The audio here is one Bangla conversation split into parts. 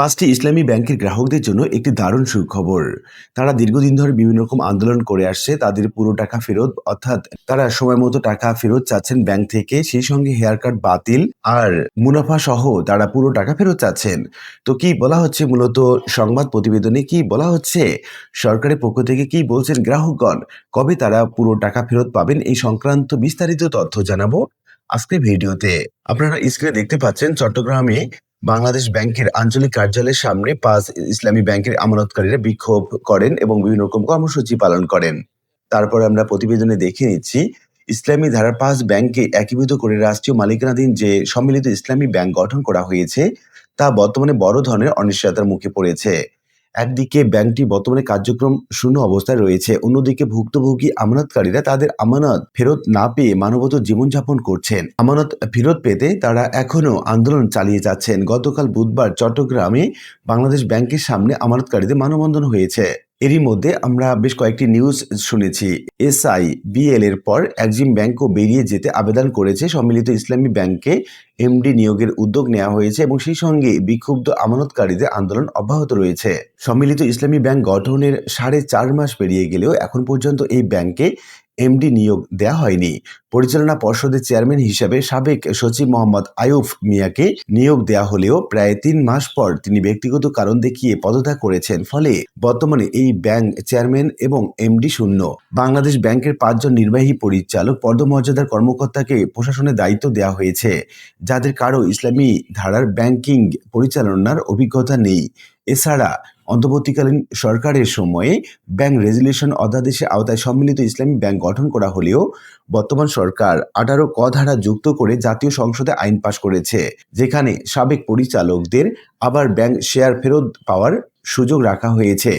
পাঁচটি ইসলামী ব্যাংকের গ্রাহকদের জন্য একটি দারুণ সুখবর। তারা দীর্ঘদিন ধরে বিভিন্ন রকম আন্দোলন করে আসছে তাদের পুরো টাকা ফেরত, অর্থাৎ তারা সময় মতো টাকা ফেরত চাচ্ছেন ব্যাংক থেকে, সেই সঙ্গে হেয়ার কাট বাতিল আর মুনাফা সহ তারা পুরো টাকা ফেরত চাচ্ছেন। তো কি বলা হচ্ছে মূলত সংবাদ প্রতিবেদনে, কি বলা হচ্ছে, সরকারের পক্ষ থেকে কি বলছেন গ্রাহকগণ, কবে তারা পুরো টাকা ফেরত পাবেন, এই সংক্রান্ত বিস্তারিত তথ্য জানাবো আজকের ভিডিওতে। আপনারা স্ক্রিনে দেখতে পাচ্ছেন চট্টগ্রামে বাংলাদেশ ব্যাংকের আঞ্চলিক কার্যালয়ের সামনে ৫ ইসলামী ব্যাংকের আমানতকারীরা বিক্ষোভ করেন এবং বিভিন্ন রকম কর্মসূচি পালন করেন। তারপর আমরা প্রতিবেদনে দেখে নিচ্ছি, ইসলামী ধারার ৫ ব্যাংককে একীভূত করে রাষ্ট্রীয় মালিকানাধীন যে সম্মিলিত ইসলামী ব্যাংক গঠন করা হয়েছে তা বর্তমানে বড় ধরনের অনিশ্চয়তার মুখে পড়েছে। একদিকে ব্যাংকটি বর্তমানে কার্যক্রম শূন্য অবস্থায় রয়েছে, অন্যদিকে ভুক্তভোগী আমানতকারীরা তাদের আমানত ফেরত না পেয়ে মানবত জীবনযাপন করছেন। আমানত ফেরত পেতে তারা এখনো আন্দোলন চালিয়ে যাচ্ছেন। গতকাল বুধবার চট্টগ্রামে বাংলাদেশ ব্যাংকের সামনে আমানতকারীদের মানববন্ধন হয়েছে। এরই মধ্যে আমরা বেশ কয়েকটি নিউজ শুনেছি। SIBL এর পর এক্সিম ব্যাংকও বেরিয়ে যেতে আবেদন করেছে। সম্মিলিত ইসলামী ব্যাংকে MD নিয়োগের উদ্যোগ নেওয়া হয়েছে এবং সেই সঙ্গে বিক্ষুব্ধ আমানতকারীদের আন্দোলন অব্যাহত রয়েছে। সম্মিলিত ইসলামী ব্যাংক গঠনের 4.5 মাস পেরিয়ে গেলেও এখন পর্যন্ত এই ব্যাংকে MD নিয়োগ দেয়া হয়নি। পরিচালনা পর্ষদের চেয়ারম্যান হিসেবে সাবেক সচিব মোহাম্মদ আয়ুব মিয়াকে নিয়োগ দেয়া হলেও প্রায় 3 মাস পর তিনি ব্যক্তিগত কারণ দেখিয়ে পদত্যাগ করেছেন। ফলে বর্তমানে এই ব্যাংক চেয়ারম্যান এবং MD শূন্য। বাংলাদেশ ব্যাংকের 5 জন নির্বাহী পরিচালক পদমর্যাদার কর্মকর্তাকে প্রশাসনের দায়িত্ব দেওয়া হয়েছে, যাদের কারো ইসলামী ধারার ব্যাংকিং পরিচালনার অভিজ্ঞতা নেই। এছাড়া অন্তর্বর্তীকালীন সরকারের সময়ে ব্যাংক রেজুলেশন অধ্যাদেশের আওতায় সম্মিলিত ইসলামী ব্যাংক গঠন করা হলেও বর্তমান সরকার 18 ক ধারা যুক্ত করে জাতীয় সংসদে আইন পাশ করেছে, যেখানে সাবেক পরিচালকদের আবার ব্যাংক শেয়ার ফেরত পাওয়ার সুযোগ রাখা হয়েছে।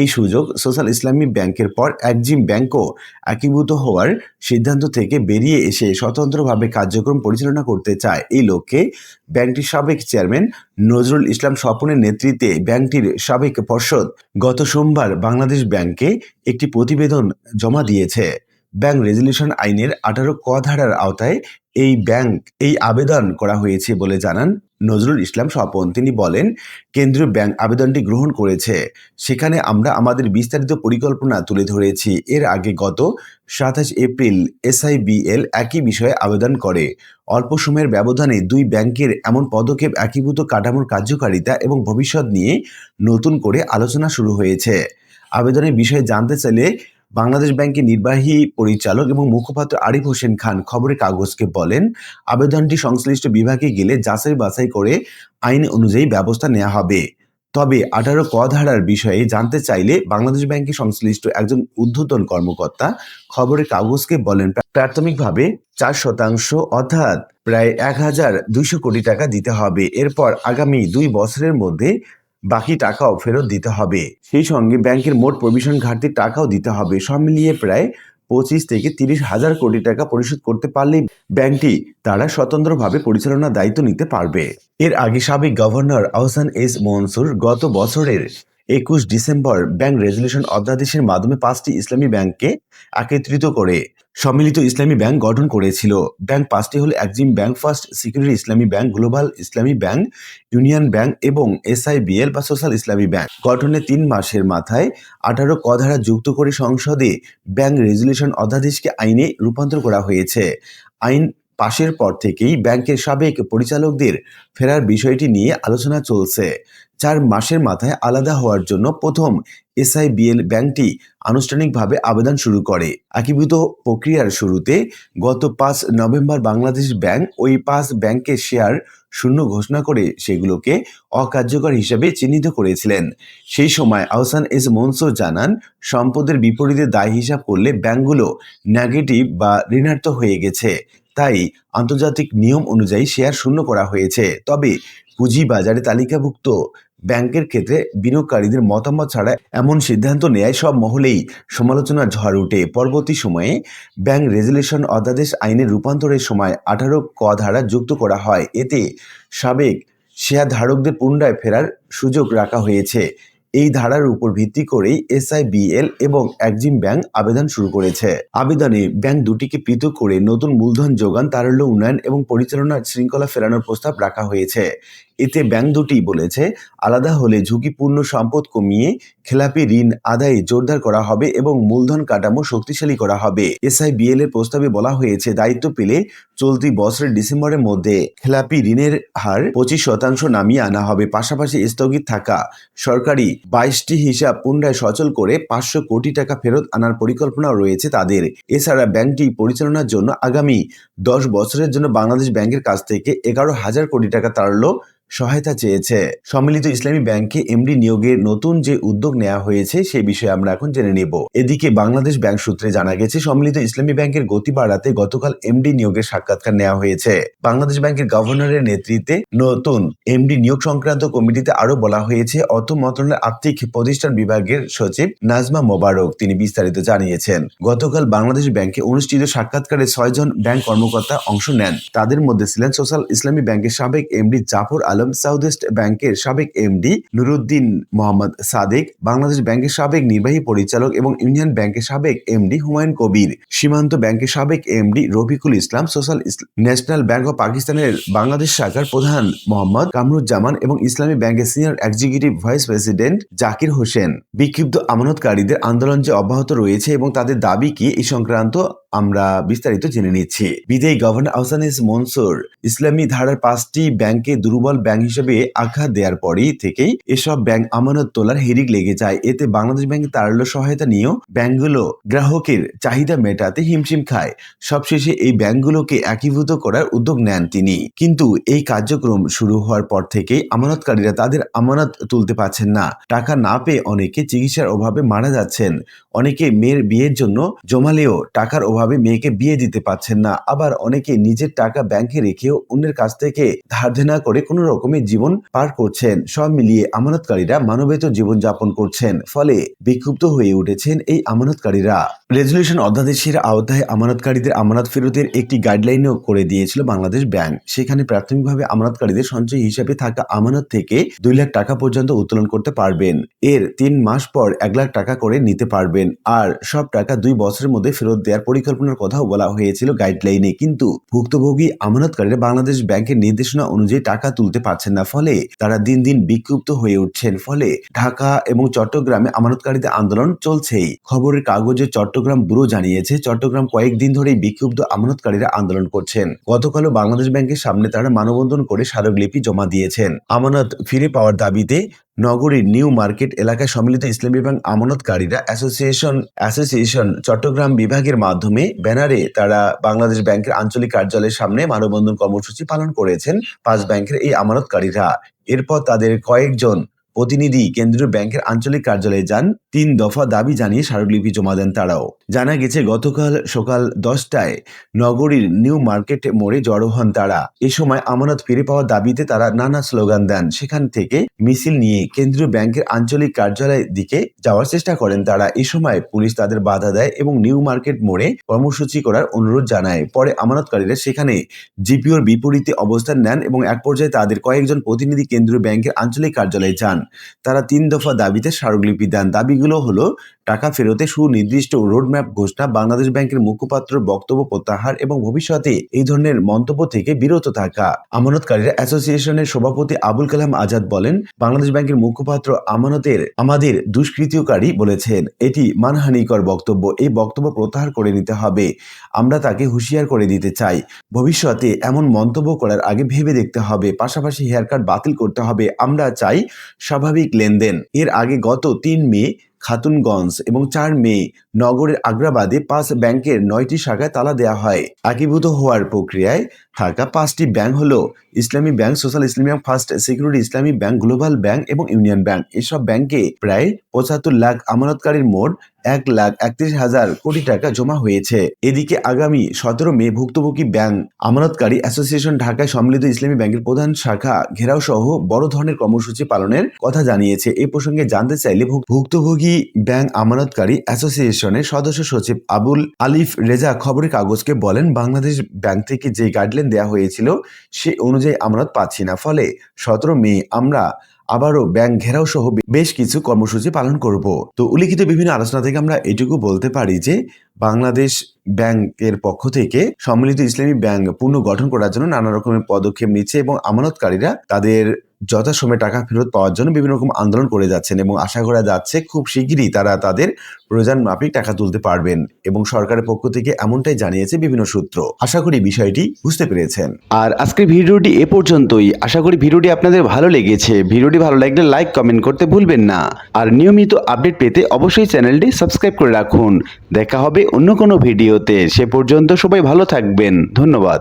এই সুযোগ সোশ্যাল ইসলামী ব্যাংকের পর এক্সিম ব্যাংকও একীভূত হওয়ার সিদ্ধান্ত থেকে বেরিয়ে এসে স্বতন্ত্রভাবে কার্যক্রম পরিচালনা করতে চায়। এই লক্ষ্যে ব্যাংকটির সাবেক চেয়ারম্যান নজরুল ইসলাম স্বপনের নেতৃত্বে ব্যাংকটির সাবেক পর্ষদ গত সোমবার বাংলাদেশ ব্যাংকে একটি প্রতিবেদন জমা দিয়েছে। ব্যাংক রেজুলেশন আইনের 18 ক ধারার আওতায় এই আবেদন করা হয়েছে বলে জানান নজরুল ইসলাম স্বপন। তিনি বলেন, কেন্দ্রীয় ব্যাংক আবেদনটি গ্রহণ করেছে, সেখানে আমরা আমাদের বিস্তারিত পরিকল্পনা তুলে ধরেছি। এর আগে গত 27 এপ্রিল SIBL একই বিষয়ে আবেদন করে। অল্প সময়ের ব্যবধানে দুই ব্যাংকের এমন পদক্ষেপ একীভূত কাঠামোর কার্যকারিতা এবং ভবিষ্যৎ নিয়ে নতুন করে আলোচনা শুরু হয়েছে। আবেদনের বিষয়ে জানতে চাইলে বাংলাদেশ ব্যাংকের নির্বাহী পরিচালক এবং মুখপাত্র আরিফ হোসেন খান খবরের কাগজকে বলেন, আবেদনটি সংশ্লিষ্ট বিভাগে গেলে যাচাই বাছাই করে আইন অনুযায়ী ব্যবস্থা নেওয়া হবে। তবে 18 ক ধারার বিষয়ে জানতে চাইলে বাংলাদেশ ব্যাংকের সংশ্লিষ্ট একজন ঊর্ধ্বতন কর্মকর্তা খবরের কাগজকে বলেন, প্রাথমিকভাবে 4% অর্থাৎ প্রায় 1200 কোটি টাকা দিতে হবে। এরপর আগামী 2 বছরের মধ্যে বাকি টাকাও ফেরত দিতে হবে। সেই সঙ্গে ব্যাংকের মোট প্রভিশন ঘাটতির টাকাও দিতে হবে। সব মিলিয়ে প্রায় 25 থেকে 30 হাজার কোটি টাকা পরিশোধ করতে পারলেই ব্যাংকটি তারা স্বতন্ত্রভাবে পরিচালনার দায়িত্ব নিতে পারবে। এর আগে সাবেক গভর্নর আহসান এস মনসুর গত বছরের 21 ডিসেম্বর ব্যাংক রেজুলেশন অধ্যাদেশের মাধ্যমে 5টি ইসলামী ব্যাংককে একত্রিত করে সম্মিলিত ইসলামী ব্যাংক গঠন করেছিল। ব্যাংক 5টি হল এক্সিম ব্যাংক, ফার্স্ট সিকিউরিটি ইসলামী ব্যাংক, গ্লোবাল ইসলামী ব্যাংক, ইউনিয়ন ব্যাংক এবং SIBL বা সোশ্যাল ইসলামী ব্যাংক। গঠনের 3 মাসের মাথায় 18 ক ধারা যুক্ত করে সংসদে ব্যাংক রেজুলেশন অধ্যাদেশকে আইনে রূপান্তর করা হয়েছে। আইন পাশের পর থেকেই ব্যাংকের সাবেক পরিচালকদের ফেরার বিষয়টি নিয়ে আলোচনা চলছে। 4 মাসের মাথায় আলাদা হওয়ার জন্য প্রথম SIBL ব্যাংকটি আনুষ্ঠানিকভাবে আবেদন শুরু করে। একীভূত প্রক্রিয়ার শুরুতে গত 5 নভেম্বর বাংলাদেশ ব্যাংক ওই 5 ব্যাংকের শেয়ার শূন্য ঘোষণা করে সেগুলোকে অকার্যকর হিসেবে চিহ্নিত করেছিলেন। সেই সময় আহসান এস মনসুর জানান, সম্পদের বিপরীতে দায় হিসাব করলে ব্যাংকগুলো নেগেটিভ বা ঋণাত্মক হয়ে গেছে, তাই আন্তর্জাতিক নিয়ম অনুযায়ী শেয়ার শূন্য করা হয়েছে। তবে পুঁজিবাজারে তালিকাভুক্ত ব্যাংকের ক্ষেত্রে বিনিয়োগকারীদের মতামত ছাড়া এমন সিদ্ধান্ত নেয় সব মহলেই সমালোচনার ঝড় ওঠে। পরবর্তী সময়ে ব্যাংক রেজুলেশন অধ্যাদেশ আইনের রূপান্তরের সময় 18 ক ধারা যুক্ত করা হয়। এতে সাবেক শেয়ার ধারকদের পুনরায় ফেরার সুযোগ রাখা হয়েছে। এই ধারার উপর ভিত্তি করেই SIBL এবং এক্সিম ব্যাংক আবেদন শুরু করেছে। আবেদনে ব্যাংক দুটিকে পৃথক করে নতুন মূলধন যোগান, তারল্য উন্নয়ন এবং পরিচালনার শৃঙ্খলা ফেরানোর প্রস্তাব রাখা হয়েছে। এতে ব্যাংক দুটি বলেছে, আলাদা হলে ঝুঁকিপূর্ণ সম্পদ কমিয়ে খেলাপি ঋণ আদায়ে জোরদার করা হবে এবং মূলধন কাঠামো শক্তিশালী করা হবে। SIBL এর প্রস্তাবে বলা হয়েছে, দায়িত্ব পেলে চলতি বছরের ডিসেম্বরের মধ্যে খেলাপি ঋণের হার 25% নামিয়ে আনা হবে। পাশাপাশি স্থগিত থাকা সরকারি 22টি হিসাব পুনরায় সচল করে 500 কোটি টাকা ফেরত আনার পরিকল্পনাও রয়েছে তাদের। এছাড়া ব্যাংকটি পরিচালনার জন্য আগামী 10 বছরের জন্য বাংলাদেশ ব্যাংকের কাছ থেকে 11,000 কোটি টাকা তারল্য সহায়তা চেয়েছে। সম্মিলিত ইসলামী ব্যাংকে এমডি নিয়োগের নতুন যে উদ্যোগ নেওয়া হয়েছে সে বিষয়ে আমরা এখন জেনে নেব। এদিকে বাংলাদেশ ব্যাংক সূত্রে জানা গেছে, সম্মিলিত ইসলামী ব্যাংকের গতি বাড়াতে গতকাল এমডি নিয়োগের সাক্ষাৎকার নেওয়া হয়েছে। বাংলাদেশ ব্যাংকের গভর্নরের নেতৃত্বে নতুন এমডি নিয়োগ সংক্রান্ত কমিটিতে আরো বলা হয়েছে, অর্থ মন্ত্রণালয়ের আর্থিক প্রতিষ্ঠান বিভাগের সচিব নাজমা মোবারক তিনি বিস্তারিত জানিয়েছেন। গতকাল বাংলাদেশ ব্যাংকে অনুষ্ঠিত সাক্ষাৎকারে 6 জন ব্যাংক কর্মকর্তা অংশ নেন। তাদের মধ্যে ছিলেন সোশ্যাল ইসলামী ব্যাংকের সাবেক MD Jafar Alam, south east ব্যাংকের সাবেক এমডি নুরুদ্দিন মোহাম্মদ সাদেক, বাংলাদেশ ব্যাংকের সাবেক নির্বাহী পরিচালক এবং ইউনিয়ন ব্যাংকের সাবেক এমডি হুমায়ুন কবির, সীমান্ত ব্যাংকের সাবেক MD Rafiqul Islam, social national bank of পাকিস্তানের বাংলাদেশ শাখার প্রধান মোহাম্মদ কামরুজ্জামান এবং ইসলামী ব্যাংকের senior executive vice president Zakir Hossain. বিক্ষুব্ধ আমানতকারীদের আন্দোলন যে অব্যাহত রয়েছে এবং তাদের দাবি কি এই সংক্রান্ত আমরা বিস্তারিত জেনে নিচ্ছি। বিদায়ী গভর্নর আহসান এস মনসুর ইসলামী ধারার 5টি ব্যাংকে দুর্বল ব্যাংক হিসেবে আখ্যা দেওয়ার পরই থেকেই এসব ব্যাংক আমানত তোলার হিড়িক লেগে যায়। এতে বাংলাদেশ ব্যাংকের তারল্য সহায়তা নিয়েও ব্যাংকগুলো গ্রাহকের চাহিদা মেটাতে হিমশিম খায়। সবশেষে এই ব্যাংকগুলোকে একীভূত করার উদ্যোগ নেন তিনি। কিন্তু এই কার্যক্রম শুরু হওয়ার পর থেকেই আমানতকারীরা তাদের আমানত তুলতে পারছেন না। টাকা না পেয়ে অনেকে চিকিৎসার অভাবে মারা যাচ্ছেন। অনেকে মেয়ের বিয়ের জন্য জমালেও টাকার অভাবে মেয়েকে বিয়ে দিতে পারছেন না। আবার অনেকে নিজের টাকা ব্যাংকে রেখেও অন্যের কাছ থেকে ধার দেনা করে কোনো রকমের জীবন পার করছেন। সব মিলিয়ে আমানতকারীরা মানবেতর জীবন যাপন করছেন। ফলে বিক্ষুব্ধ হয়ে উঠেছেন এই আমানতকারীরা। রেজলিউশন অধ্যাদেশের আওতায় আমানতকারীদের আমানত ফেরতের একটি গাইডলাইনও করে দিয়েছিল বাংলাদেশ ব্যাংক। সেখানে প্রাথমিকভাবে আমানতকারীদের সঞ্চয় হিসাবে থাকা আমানত থেকে 2 লাখ টাকা পর্যন্ত উত্তোলন করতে পারবেন। এর 3 মাস পর 1 লাখ টাকা করে নিতে পারবেন। আর সব টাকা 2 বছরের মধ্যে ফেরত দেওয়ার পরিকল্পনার কথাও বলা হয়েছিল গাইডলাইনে। কিন্তু ভুক্তভোগী আমানতকারীরা বাংলাদেশ ব্যাংকের নির্দেশনা অনুযায়ী টাকা তুলতে পারছেন না। ফলে তারা দিন দিন বিক্ষুব্ধ হয়ে উঠছেন। ফলে ঢাকা এবং চট্টগ্রামে আমানতকারীদের আন্দোলন চলছেই। খবরের কাগজে চট্টগ্রাম ব্যুরো জানিয়েছে, চট্টগ্রাম কয়েকদিন ধরেই বিক্ষুব্ধ আমানতকারীরা আন্দোলন করছেন। গতকালও বাংলাদেশ ব্যাংকের সামনে তারা মানববন্ধন করে স্মারকলিপি জমা দিয়েছেন। আমানত ফিরে পাওয়ার দাবিতে নগরীর নিউ মার্কেট এলাকায় সম্মিলিত ইসলামী ব্যাংক আমানতকারীরা অ্যাসোসিয়েশন চট্টগ্রাম বিভাগের মাধ্যমে ব্যানারে তারা বাংলাদেশ ব্যাংকের আঞ্চলিক কার্যালয়ের সামনে মানববন্ধন কর্মসূচি পালন করেছেন 5 ব্যাংকের এই আমানতকারীরা। এরপর তাদের কয়েকজন প্রতিনিধি কেন্দ্রীয় ব্যাংকের আঞ্চলিক কার্যালয়ে যান। 3 দফা দাবি জানিয়ে স্মারকলিপি জমা দেন তারাও। জানা গেছে, গতকাল সকাল 10টায় নগরীর নিউ মার্কেট মোড়ে জড়ো হন তারা। এ সময় আমানত ফিরে পাওয়ার দাবিতে তারা নানা স্লোগান দেন। সেখান থেকে মিছিল নিয়ে কেন্দ্রীয় ব্যাংকের আঞ্চলিক কার্যালয়ের দিকে যাওয়ার চেষ্টা করেন তারা। এ সময় পুলিশ তাদের বাধা দেয় এবং নিউ মার্কেট মোড়ে কর্মসূচি করার অনুরোধ জানায়। পরে আমানতকারীরা সেখানে জিপিওর বিপরীতে অবস্থান নেন এবং এক পর্যায়ে তাদের কয়েকজন প্রতিনিধি কেন্দ্রীয় ব্যাংকের আঞ্চলিক কার্যালয়ে যান। তারা 3 দফা দাবিতে স্মারকলিপি দেন। দাবিগুলো হলো টাকা ফেরতে সুনির্দিষ্ট রোডম্যাপ ঘোষণা, বাংলাদেশ ব্যাংকের মুখপাত্র বক্তব্য প্রত্যাহার এবং ভবিষ্যতে এই ধরনের মন্তব্য থেকে বিরত থাকা। আমানতকারীরা অ্যাসোসিয়েশনের সভাপতি আবুল কালাম আজাদ বলেন, বাংলাদেশ ব্যাংকের মুখপাত্র আমাদের দুষ্কৃতিকারী বলেছেন। এটি মানহানিকর বক্তব্য। এই বক্তব্য প্রত্যাহার করে নিতে হবে। আমরা তাকে হুঁশিয়ার করে দিতে চাই, ভবিষ্যতে এমন মন্তব্য করার আগে ভেবে দেখতে হবে। পাশাপাশি হেয়ার কাট বাতিল করতে হবে। আমরা চাই স্বাভাবিক লেনদেন। এর আগে গত 3 মে খাতুনগঞ্জ এবং 4 মে নগরের আগ্রাবাদে 5 ব্যাংকের 9টি শাখায় তালা দেওয়া হয়। একীভূত হওয়ার প্রক্রিয়ায় থাকা 5টি ব্যাংক হলো ইসলামী ব্যাংক, সোশ্যাল ইসলামী ব্যাংক, ফার্স্ট সিকিউরিটি ইসলামী ব্যাংক, গ্লোবাল ব্যাংক এবং ইউনিয়ন ব্যাংক। এসব ব্যাংকে প্রায় 75 লাখ আমানতকারীর মোট 1,31,000 কোটি টাকা জমা হয়েছে। এদিকে আগামী 17 মে ভুক্তভোগী ব্যাংক আমানতকারী অ্যাসোসিয়েশন ঢাকায় সম্মিলিত ইসলামী ব্যাংকের প্রধান শাখা ঘেরাও সহ বড় ধরনের কর্মসূচি পালনের কথা জানিয়েছে। এই প্রসঙ্গে জানতে চাইলে ভুক্তভোগী ব্যাংক আমানতকারী অ্যাসোসিয়েশনের সদস্য সচিব আবুল আলিফ রেজা খবরের কাগজকে বলেন, বাংলাদেশ ব্যাংক থেকে যে গাইডলাইন দেওয়া হয়েছিল সে অনুযায়ী আমানত পাচ্ছি না। ফলে 17 মে আমরা আবারও ব্যাংক ঘেরাও সহ বেশ কিছু কর্মসূচি পালন করব। তো উল্লিখিত বিভিন্ন আলোচনা থেকে আমরা এটুকু বলতে পারি যে বাংলাদেশ ব্যাংকের পক্ষ থেকে সম্মিলিত ইসলামী ব্যাংক পুনর্গঠন করার জন্য নানা রকমের পদক্ষেপ নিচ্ছে এবং আমানতকারীরা তাদের যথাসময়ে টাকা ফেরত পাওয়ার জন্য বিভিন্ন রকম আন্দোলন করে যাচ্ছেন এবং আশা করা যাচ্ছে খুব শিগগিরই তারা তাদের প্রয়োজন মাফিক টাকা তুলতে পারবেন এবং সরকারের পক্ষ থেকে এমনটাই জানিয়েছে বিভিন্ন সূত্র। আশা করি বিষয়টি বুঝতে পেরেছেন। আর আজকের ভিডিওটি এ পর্যন্তই। আশা করি ভিডিওটি আপনাদের ভালো লেগেছে। ভিডিওটি ভালো লাগলে লাইক কমেন্ট করতে ভুলবেন না। আর নিয়মিত আপডেট পেতে অবশ্যই চ্যানেলটি সাবস্ক্রাইব করে রাখুন। দেখা হবে অন্য কোনো ভিডিওতে। সে পর্যন্ত সবাই ভালো থাকবেন। ধন্যবাদ।